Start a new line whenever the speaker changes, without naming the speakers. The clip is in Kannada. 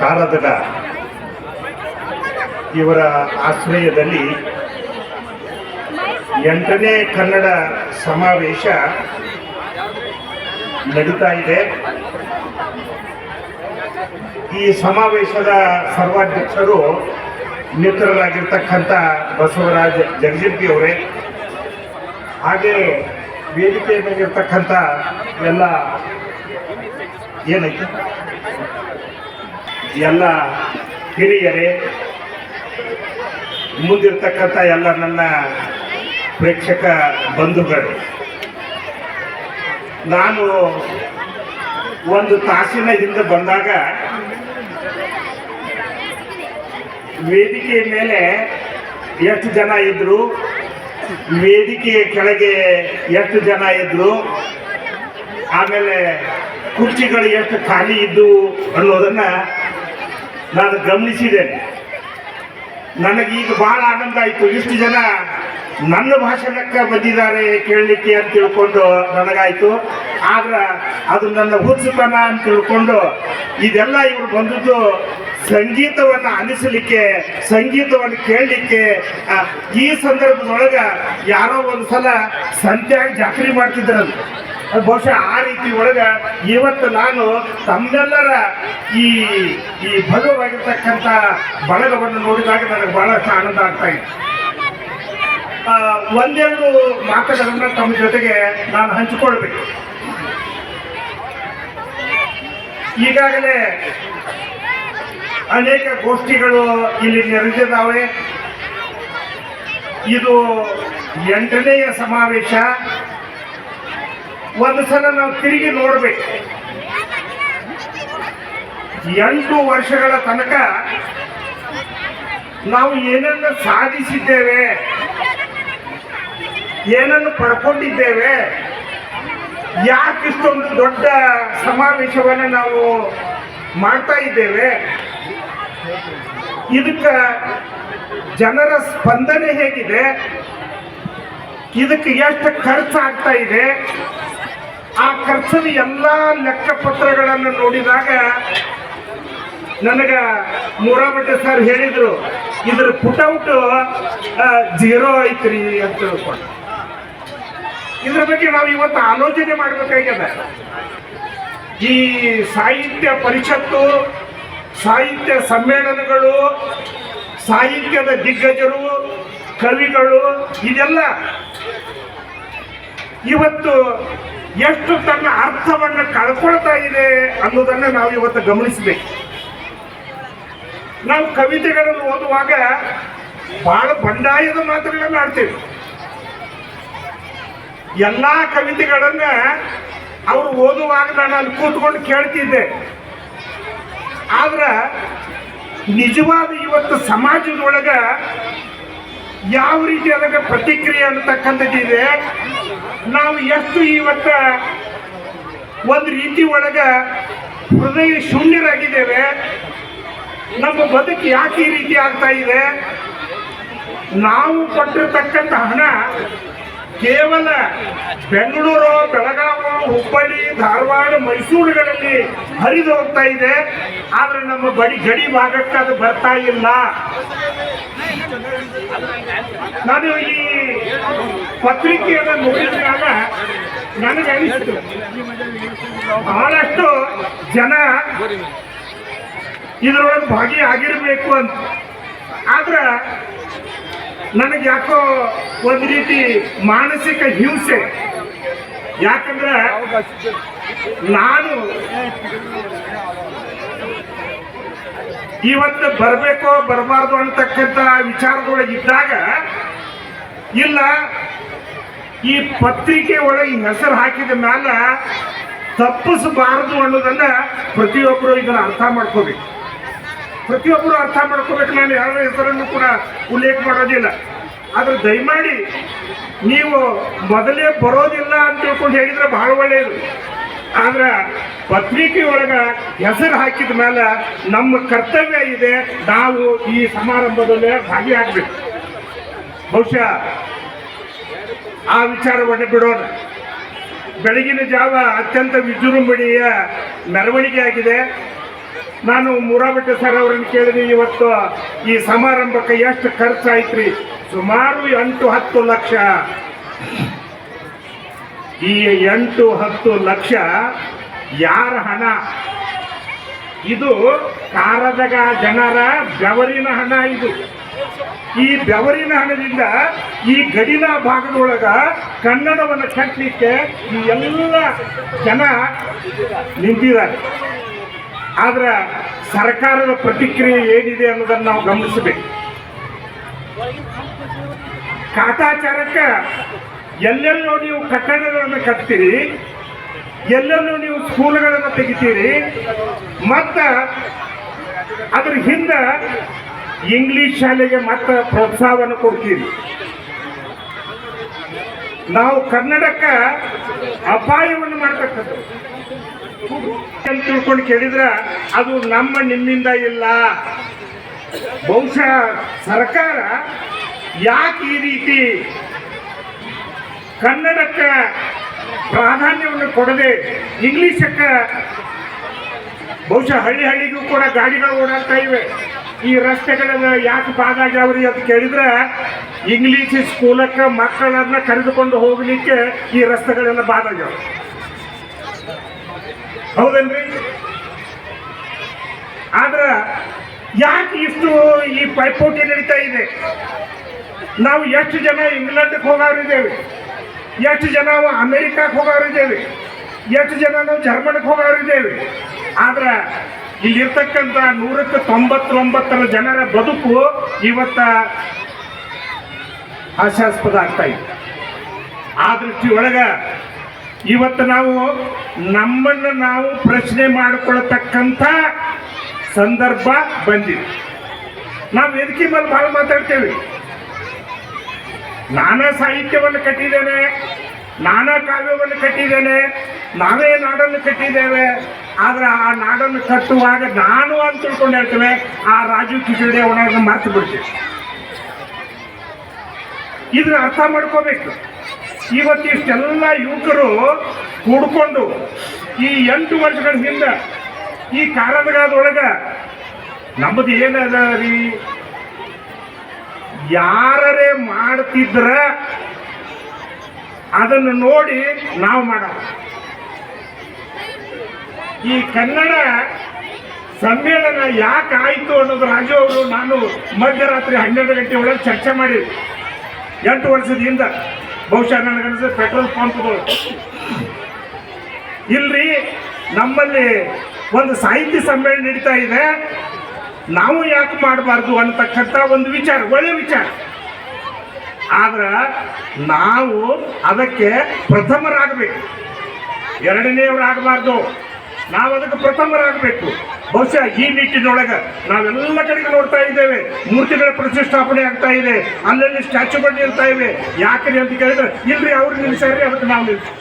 ಕಾರದಗ ಇವರ ಆಶ್ರಯದಲ್ಲಿ 8ನೇ ಕನ್ನಡ ಸಮಾವೇಶ ನಡೀತಾ ಇದೆ. ಈ ಸಮಾವೇಶದ ಸರ್ವಾಧ್ಯಕ್ಷರು ಮಿತ್ರರಾಗಿರ್ತಕ್ಕಂಥ ಬಸವರಾಜ ಜಗಜಿರ್ಗಿ ಅವರೇ, ಹಾಗೆ ವೇದಿಕೆ ಮೇಲಿರ್ತಕ್ಕಂಥ ಎಲ್ಲ ಏನೈತೆ ಎಲ್ಲ ಹಿರಿಯರೇ, ಮುಂದಿರ್ತಕ್ಕಂಥ ಎಲ್ಲ ನನ್ನ ಪ್ರೇಕ್ಷಕ ಬಂಧುಗಳು, ನಾನು ಒಂದು ತಾಸಿನ ಹಿಂದೆ ಬಂದಾಗ ವೇದಿಕೆಯ ಮೇಲೆ ಎಷ್ಟು ಜನ ಇದ್ರು, ವೇದಿಕೆಯ ಕೆಳಗೆ ಎಷ್ಟು ಜನ ಇದ್ರು, ಆಮೇಲೆ ಕುರ್ಚಿಗಳು ಎಷ್ಟು ಖಾಲಿ ಇದ್ದವು ಅನ್ನೋದನ್ನು ನಾನು ಗಮನಿಸಿದ್ದೇನೆ. ನನಗೀಗ ಭಾಳ ಆನಂದ ಆಯಿತು. ಇಷ್ಟು ಜನ ನನ್ನ ಭಾಷಣಕ್ಕೆ ಬಂದಿದ್ದಾರೆ ಕೇಳಲಿಕ್ಕೆ ಅಂತ ತಿಳ್ಕೊಂಡು ನನಗಾಯಿತು. ಆದ್ರೆ ಅದು ನನ್ನ ಹುಚ್ಚುತನ ಅಂತ ತಿಳ್ಕೊಂಡು ಇದೆಲ್ಲ ಇವರು ಬಂದದ್ದು ಸಂಗೀತವನ್ನು ಆಲಿಸಲಿಕ್ಕೆ, ಸಂಗೀತವನ್ನು ಕೇಳಲಿಕ್ಕೆ. ಈ ಸಂದರ್ಭದೊಳಗೆ ಯಾರೋ ಒಂದು ಸಲ ಸಂತ್ಯಾಗಿ ಜಾತ್ರೆ ಮಾಡ್ತಿದ್ರಂತ. ಬಹುಶಃ ಆ ರೀತಿ ಒಳಗೆ ಇವತ್ತು ನಾನು ತಮ್ಮೆಲ್ಲರ ಈ ಭವ್ಯವಾಗಿರ್ತಕ್ಕಂಥ ಬಳಗವನ್ನು ನೋಡಿದಾಗ ನನಗೆ ಬಹಳಷ್ಟು ಆನಂದ ಆಗ್ತಾ ಇದೆ. ಒಂದೆರಡು ಮಾತುಗಳನ್ನು ತಮ್ಮ ಜೊತೆಗೆ ನಾನು ಹಂಚಿಕೊಳ್ಬೇಕು. ಈಗಾಗಲೇ ಅನೇಕ ಗೋಷ್ಠಿಗಳು ಇಲ್ಲಿ ನೆರೆದಿದ್ದಾವೆ. ಇದು 8ನೇಯ ಸಮಾವೇಶ. ಒಂದು ಸಲ ನಾವು ತಿರುಗಿ ನೋಡಬೇಕು. 8 ವರ್ಷಗಳ ತನಕ ನಾವು ಏನನ್ನು ಸಾಧಿಸಿದ್ದೇವೆ, ಏನನ್ನು ಪಡ್ಕೊಂಡಿದ್ದೇವೆ, ಯಾಕಿಷ್ಟೊಂದು ದೊಡ್ಡ ಸಮಾವೇಶವನ್ನು ನಾವು ಮಾಡ್ತಾ ಇದ್ದೇವೆ, ಇದಕ್ಕೆ ಜನರ ಸ್ಪಂದನೆ ಹೇಗಿದೆ, ಇದಕ್ಕೆ ಎಷ್ಟು ಖರ್ಚಾಗ್ತಾ ಇದೆ, ಆ ಖರ್ಚಿನ ಎಲ್ಲ ಲೆಕ್ಕಪತ್ರಗಳನ್ನು ನೋಡಿದಾಗ ನನಗೆ ಮೂರಾಮಠ ಸರ್ ಹೇಳಿದರು, ಇದ್ರ ಪುಟೌಟ್ 0 ಐತ್ರಿ ಅಂತ ತಿಳ್ಕೊಂಡು. ಇದ್ರ ಬಗ್ಗೆ ನಾವು ಇವತ್ತು ಆಲೋಚನೆ ಮಾಡಬೇಕಾಗ್ಯದ. ಈ ಸಾಹಿತ್ಯ ಪರಿಷತ್ತು, ಸಾಹಿತ್ಯ ಸಮ್ಮೇಳನಗಳು, ಸಾಹಿತ್ಯದ ದಿಗ್ಗಜರು, ಕವಿಗಳು, ಇದೆಲ್ಲ ಇವತ್ತು ಎಷ್ಟು ತನ್ನ ಅರ್ಥವನ್ನು ಕಳ್ಕೊಳ್ತಾ ಇದೆ ಅನ್ನೋದನ್ನು ನಾವು ಇವತ್ತು ಗಮನಿಸಬೇಕು. ನಾವು ಕವಿತೆಗಳನ್ನು ಓದುವಾಗ ಬಹಳ ಬಂಡಾಯದ ಮಾತುಗಳನ್ನು ಆಡ್ತೇವೆ. ಎಲ್ಲ ಕವಿತೆಗಳನ್ನ ಅವರು ಓದುವಾಗ ನಾನು ಅಲ್ಲಿ ಕೂತ್ಕೊಂಡು ಕೇಳ್ತಿದ್ದೆ. ಆದ್ರೆ ನಿಜವಾದ ಇವತ್ತು ಸಮಾಜದೊಳಗೆ ಯಾವ ರೀತಿ ಅದಕ್ಕೆ ಪ್ರತಿಕ್ರಿಯೆ ಅನ್ನತಕ್ಕಂಥದ್ದಿದೆ, ನಾವು ಎಷ್ಟು ಇವತ್ತ ಒಂದು ರೀತಿ ಒಳಗೆ ಹೃದಯ ಶೂನ್ಯರಾಗಿದ್ದೇವೆ, ನಮ್ಮ ಬದುಕು ಯಾಕೆ ಈ ರೀತಿ ಆಗ್ತಾ ಇದೆ, ನಾವು ಪಟ್ಟಿರ್ತಕ್ಕಂಥ ಹಣ ಕೇವಲ ಬೆಂಗಳೂರು, ಬೆಳಗಾವಿ, ಹುಬ್ಬಳ್ಳಿ, ಧಾರವಾಡ, ಮೈಸೂರುಗಳಲ್ಲಿ ಹರಿದು ಹೋಗ್ತಾ ಇದೆ. ಆದರೆ ನಮ್ಮ ಗಡಿ ಭಾಗಕ್ಕೆ ಅದು ಬರ್ತಾ ಇಲ್ಲ. ನಾನು ಈ ಪತ್ರಿಕೆಯನ್ನು ನೋಡಿದಾಗ ನನಗೆ ಅನಿಸ್ತು, ಬಹಳಷ್ಟು ಜನ ಇದರೊಳಗೆ ಭಾಗಿಯಾಗಿರ್ಬೇಕು ಅಂತ. ಆದ್ರೆ ನನಗೆ ಯಾಕೋ ಒಂದು ರೀತಿ ಮಾನಸಿಕ ಹಿಂಸೆ. ಯಾಕಂದ್ರೆ ನಾನು ಇವತ್ತು ಬರಬೇಕೋ ಬರಬಾರ್ದು ಅಂತಕ್ಕಂಥ ವಿಚಾರದೊಳಗೆ ಇದ್ದಾಗ, ಇಲ್ಲ ಈ ಪತ್ರಿಕೆ ಒಳಗೆ ಹೆಸರು ಹಾಕಿದ ಮೇಲೆ ತಪ್ಪಿಸಬಾರದು ಅನ್ನೋದನ್ನ ಪ್ರತಿಯೊಬ್ಬರು ಇದನ್ನ ಅರ್ಥ ಮಾಡ್ಕೋಬೇಕು. ಪ್ರತಿಯೊಬ್ಬರು ಅರ್ಥ ಮಾಡ್ಕೋಬೇಕು. ನಾನು ಯಾರ ಹೆಸರನ್ನು ಕೂಡ ಉಲ್ಲೇಖ ಮಾಡೋದಿಲ್ಲ. ಆದ್ರೆ ದಯಮಾಡಿ ನೀವು ಮೊದಲೇ ಬರೋದಿಲ್ಲ ಅಂತ ತಿಳ್ಕೊಂಡು ಹೇಳಿದ್ರೆ ಬಹಳ ಒಳ್ಳೆಯದು. ಆದ್ರೆ ಪತ್ರಿಕೆ ಒಳಗೆ ಹೆಸರು ಹಾಕಿದ ಮೇಲೆ ನಮ್ಮ ಕರ್ತವ್ಯ ಇದೆ, ನಾವು ಈ ಸಮಾರಂಭದಲ್ಲಿ ಭಾಗಿಯಾಗಬೇಕು. ಬಹುಶಃ ಆ ವಿಚಾರವನ್ನು ಬಿಡೋಣ. ಬೆಳಗಿನ ಜಾವ ಅತ್ಯಂತ ವಿಜೃಂಭಣೆಯ ಮೆರವಣಿಗೆ ಆಗಿದೆ. ನಾನು ಮೂರಾಬೆಟ್ಟೆ ಸರ್ ಅವರನ್ನು ಕೇಳಿದೆ, ಇವತ್ತು ಈ ಸಮಾರಂಭಕ್ಕೆ ಎಷ್ಟು ಖರ್ಚಾಯ್ತ್ರಿ? ಸುಮಾರು 8-10 ಲಕ್ಷ. ಈ 8-10 ಲಕ್ಷ ಯಾರ ಹಣ? ಇದು ಕಾರದಗ ಜನರ ಬೆವರಿನ ಹಣ. ಇದು ಈ ಬೆವರಿನ ಹಣದಿಂದ ಈ ಗಡಿನ ಭಾಗದೊಳಗ ಕನ್ನಡವನ್ನು ಕಟ್ಟಲಿಕ್ಕೆ ಈ ಎಲ್ಲ ಜನ ನಿಂತಿದ್ದಾರೆ. ಆದ್ರೆ ಸರ್ಕಾರದ ಪ್ರತಿಕ್ರಿಯೆ ಏನಿದೆ ಅನ್ನೋದನ್ನು ನಾವು ಗಮನಿಸಬೇಕು. ಕಾಟಾಚಾರಕ್ಕೆ ಎಲ್ಲೆಲ್ಲೋ ನೀವು ಕಟ್ಟಡಗಳನ್ನು ಕಟ್ತೀರಿ, ಎಲ್ಲೆಲ್ಲೋ ನೀವು ಸ್ಕೂಲ್ಗಳನ್ನು ತೆಗಿತೀರಿ, ಮತ್ತು ಅದ್ರ ಹಿಂದೆ ಇಂಗ್ಲಿಷ್ ಶಾಲೆಗೆ ಮತ್ತೆ ಪ್ರೋತ್ಸಾಹವನ್ನು ಕೊಡ್ತೀರಿ. ನಾವು ಕನ್ನಡಕ್ಕೆ ಅಪಾಯವನ್ನು ಮಾಡ್ತಕ್ಕಂಥ ಅಂತ ತಿಳ್ಕೊಂಡು ಕೇಳಿದ್ರೆ ಅದು ನಿಮ್ಮಿಂದ ಇಲ್ಲ. ಬಹುಶಃ ಸರ್ಕಾರ ಯಾಕೆ ಈ ರೀತಿ ಕನ್ನಡಕ್ಕೆ ಪ್ರಾಧಾನ್ಯವನ್ನು ಕೊಡದೆ ಇಂಗ್ಲಿಷಕ್ಕೆ, ಬಹುಶಃ ಹಳ್ಳಿಗೂ ಕೂಡ ಗಾಡಿಗಳು ಓಡಾಡ್ತಾ ಇವೆ, ಈ ರಸ್ತೆಗಳೆಲ್ಲ ಯಾಕೆ ಬಾದಾಗ್ಯಾವ್ರಿ ಅಂತ ಕೇಳಿದ್ರೆ ಇಂಗ್ಲಿಷ್ ಸ್ಕೂಲಕ್ಕೆ ಮಕ್ಕಳನ್ನ ಕರೆದುಕೊಂಡು ಹೋಗ್ಲಿಕ್ಕೆ ಈ ರಸ್ತೆಗಳೆಲ್ಲ ಬಾದಾಗ್ಯಾವ. ಹೌದಲ್ರಿ? ಆದ್ರೆ ಯಾಕೆ ಇಷ್ಟು ಈ ಪೈಪೋಟಿ ನಡೀತಾ ಇದೆ? ನಾವು ಎಷ್ಟು ಜನ ಇಂಗ್ಲೆಂಡ್ಗೆ ಹೋಗೋರಿದ್ದೇವೆ, ಎಷ್ಟು ಜನ ಅಮೆರಿಕಕ್ಕೆ ಹೋಗೋರಿದ್ದೇವೆ, ಎಷ್ಟು ಜನ ನಾವು ಜರ್ಮನಿಗೆ ಹೋಗೋರಿದ್ದೇವೆ. ಆದ್ರೆ ಇಲ್ಲಿರ್ತಕ್ಕಂಥ 199 ಜನರ ಬದುಕು ಇವತ್ತ ಹಾಸ್ಯಾಸ್ಪದ ಆಗ್ತಾ ಇದೆ. ಆ ದೃಷ್ಟಿಯೊಳಗ ಇವತ್ತು ನಾವು ನಮ್ಮನ್ನು ನಾವು ಪ್ರಶ್ನೆ ಮಾಡಿಕೊಳ್ಳತಕ್ಕಂಥ ಸಂದರ್ಭ ಬಂದಿದೆ. ನಾವು ವೇದಿಕೆ ಮೇಲೆ ಭಾಳ ಮಾತಾಡ್ತೇವೆ. ನಾನಾ ಸಾಹಿತ್ಯವನ್ನು ಕಟ್ಟಿದ್ದೇನೆ, ನಾನಾ ಕಾವ್ಯವನ್ನು ಕಟ್ಟಿದ್ದೇನೆ, ನಾವೇ ನಾಡನ್ನು ಕಟ್ಟಿದ್ದೇವೆ. ಆದ್ರೆ ಆ ನಾಡನ್ನು ಕಟ್ಟುವಾಗ ನಾನು ಅಂತ ತಿಳ್ಕೊಂಡು ಹೇಳ್ತೇವೆ, ಆ ರಾಜು ಕಿಚಡಿ ಅವನನ್ನು ಮರ್ತು ಬಿಡ್ತೇವೆ. ಇದನ್ನ ಅರ್ಥ ಮಾಡ್ಕೋಬೇಕು. ಇವತ್ತಿಷ್ಟೆಲ್ಲ ಯುವಕರು ಕೂಡ್ಕೊಂಡು ಈ 8 ವರ್ಷಗಳ ಹಿಂದೆ ಈ ಕಾರದಗಾದೊಳಗೆ ನಮ್ಮದು ಏನದ ರೀ, ಯಾರೇ ಮಾಡ್ತಿದ್ರ ಅದನ್ನು ನೋಡಿ ನಾವು ಮಾಡೋಣ. ಈ ಕನ್ನಡ ಸಮ್ಮೇಳನ ಯಾಕೆ ಆಯಿತು ಅನ್ನೋದು ರಾಜು ಅವರು ನಾನು ಮಧ್ಯರಾತ್ರಿ 12 ಗಂಟೆ ಒಳಗೆ ಚರ್ಚೆ ಮಾಡಿದ್ವಿ. 8 ವರ್ಷದ ಹಿಂದೆ ಬಹುಶಃ ನನಗನ್ಸ ಪೆಟ್ರೋಲ್ ಪಂಪ್ಗಳು ಇಲ್ರಿ, ನಮ್ಮಲ್ಲಿ ಒಂದು ಸಾಹಿತ್ಯ ಸಮ್ಮೇಳನ ನಡೀತಾ ಇದೆ, ನಾವು ಯಾಕೆ ಮಾಡಬಾರ್ದು ಅನ್ನತಕ್ಕಂಥ ಒಂದು ವಿಚಾರ, ಒಳ್ಳೆ ವಿಚಾರ. ಆದ್ರೆ ನಾವು ಅದಕ್ಕೆ ಪ್ರಥಮರಾಗಬೇಕು, ಎರಡನೆಯವರಾಗಬಾರ್ದು. ನಾವು ಅದಕ್ಕೆ ಪ್ರಥಮರಾಗಬೇಕು. ಬಹುಶಃ ಈ ನಿಟ್ಟಿನೊಳಗೆ ನಾವೆಲ್ಲ ಕಡೆಗೆ ನೋಡ್ತಾ ಇದ್ದೇವೆ, ಮೂರ್ತಿಗಳ ಪ್ರತಿಷ್ಠಾಪನೆ ಆಗ್ತಾ ಇದೆ, ಅಲ್ಲಲ್ಲಿ ಸ್ಟ್ಯಾಚ್ಯೂಗಳು ಇರ್ತಾ ಇವೆ. ಯಾಕೆ ಅಂತ ಕೇಳಿದ್ರೆ ಇಲ್ರಿ ಅವ್ರು ನಿಲ್ಸಾರಿ, ಅದಕ್ಕೆ ನಾವು ನಿಲ್ಸಿ